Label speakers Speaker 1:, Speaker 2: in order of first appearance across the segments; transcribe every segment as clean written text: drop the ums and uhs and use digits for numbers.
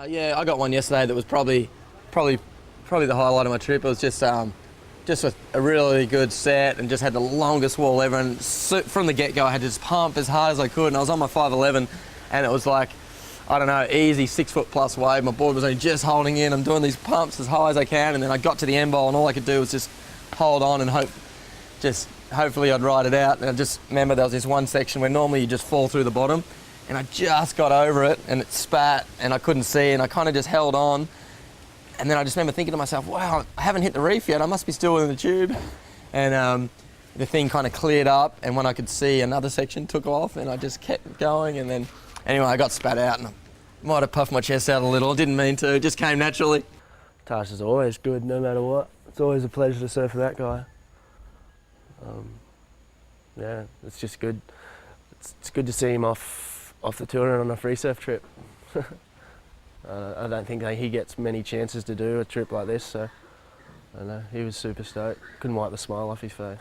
Speaker 1: Yeah, I got one yesterday that was probably the highlight of my trip. It was just a really good set and just had the longest wall ever. And from the get-go, I had to just pump as hard as I could. And I was on my 511, and it was like, I don't know, easy 6 foot plus wave. My board was only just holding in. I'm doing these pumps as high as I can, and then I got to the end bowl, and all I could do was just hold on and hopefully I'd ride it out. And I just remember there was this one section where normally you just fall through the bottom, and I just got over it, and it spat, and I couldn't see, and I kind of just held on. And then I just remember thinking to myself, wow, I haven't hit the reef yet. I must be still in the tube. And the thing kind of cleared up, and when I could see, another section took off, and I just kept going. And then, anyway, I got spat out, and I might have puffed my chest out a little. Didn't mean to, it just came naturally.
Speaker 2: Tash is always good, no matter what. It's always a pleasure to surf with that guy. Yeah, it's just good. It's good to see him off the tour and on a free surf trip. I don't think he gets many chances to do a trip like this, so I don't know, he was super stoked. Couldn't wipe the smile off his face.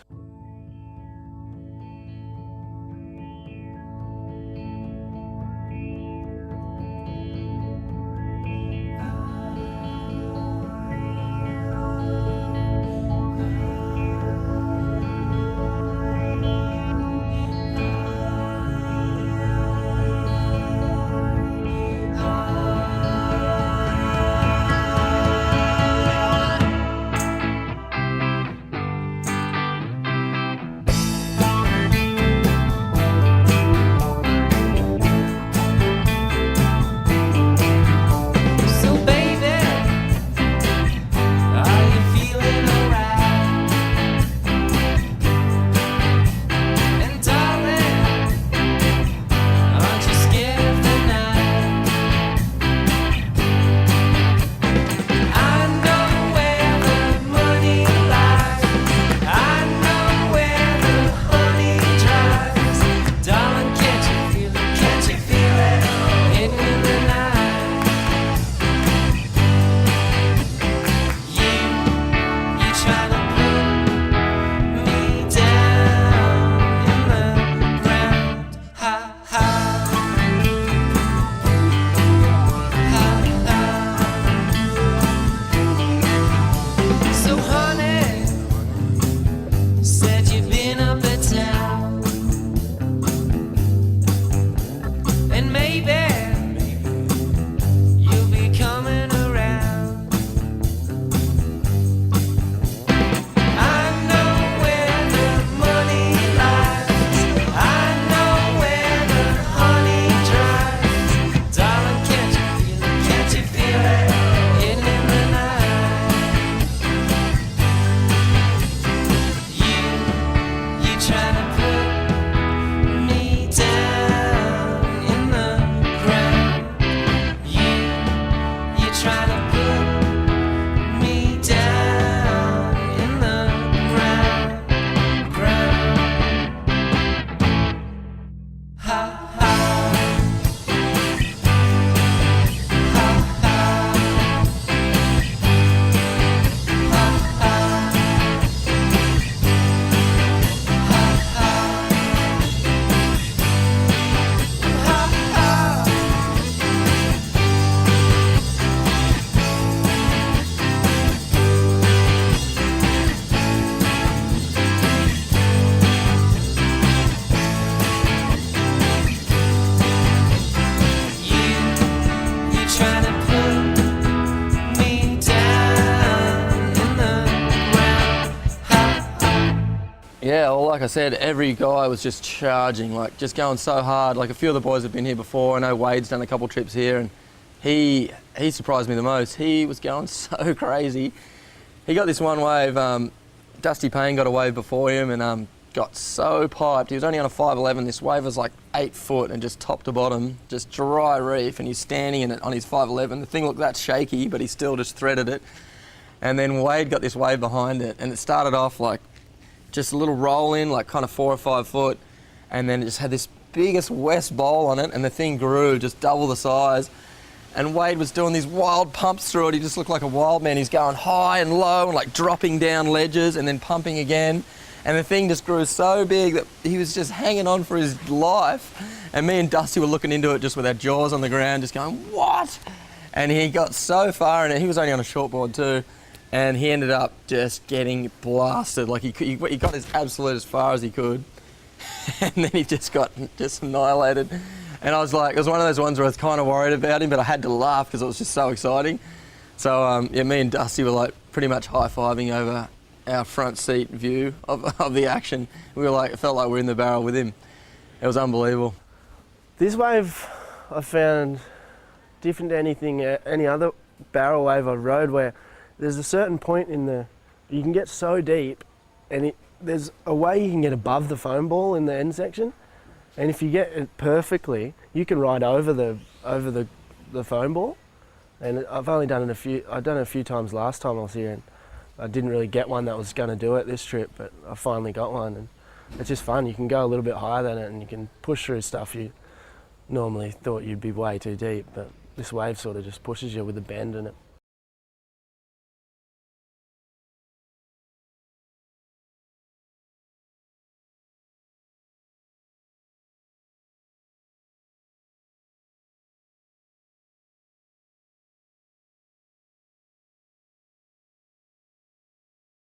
Speaker 1: Yeah, well, like I said, every guy was just charging, like just going so hard. Like a few of the boys have been here before. I know Wade's done a couple trips here, and he surprised me the most. He was going so crazy. He got this one wave. Dusty Payne got a wave before him and got so piped. He was only on a 511. This wave was like 8 foot and just top to bottom, just dry reef, and he's standing in it on his 511. The thing looked that shaky, but he still just threaded it. And then Wade got this wave behind it, and it started off like just a little roll in, like kind of 4 or 5 foot, and then it just had this biggest west bowl on it, and the thing grew just double the size. and Wade was doing these wild pumps through it. He just looked like a wild man. He's going high and low and like dropping down ledges and then pumping again. And the thing just grew so big that he was just hanging on for his life. And me and Dusty were looking into it just with our jaws on the ground, just going, what? And he got so far in it. He was only on a shortboard too. And he ended up just getting blasted. Like he got as absolute as far as he could. And then he just got annihilated. And I was like, it was one of those ones where I was kind of worried about him, but I had to laugh because it was just so exciting. So yeah, me and Dusty were like pretty much high-fiving over our front seat view of the action. We were like, it felt like we were in the barrel with him. It was unbelievable.
Speaker 2: This wave I found different to any other barrel wave I've rode, where there's a certain point you can get so deep, and there's a way you can get above the foam ball in the end section, and if you get it perfectly, you can ride over the foam ball. And I've only done it a few times last time I was here, and I didn't really get one that was going to do it this trip, but I finally got one, and it's just fun. You can go a little bit higher than it, and you can push through stuff you normally thought you'd be way too deep, but this wave sort of just pushes you with a bend in it.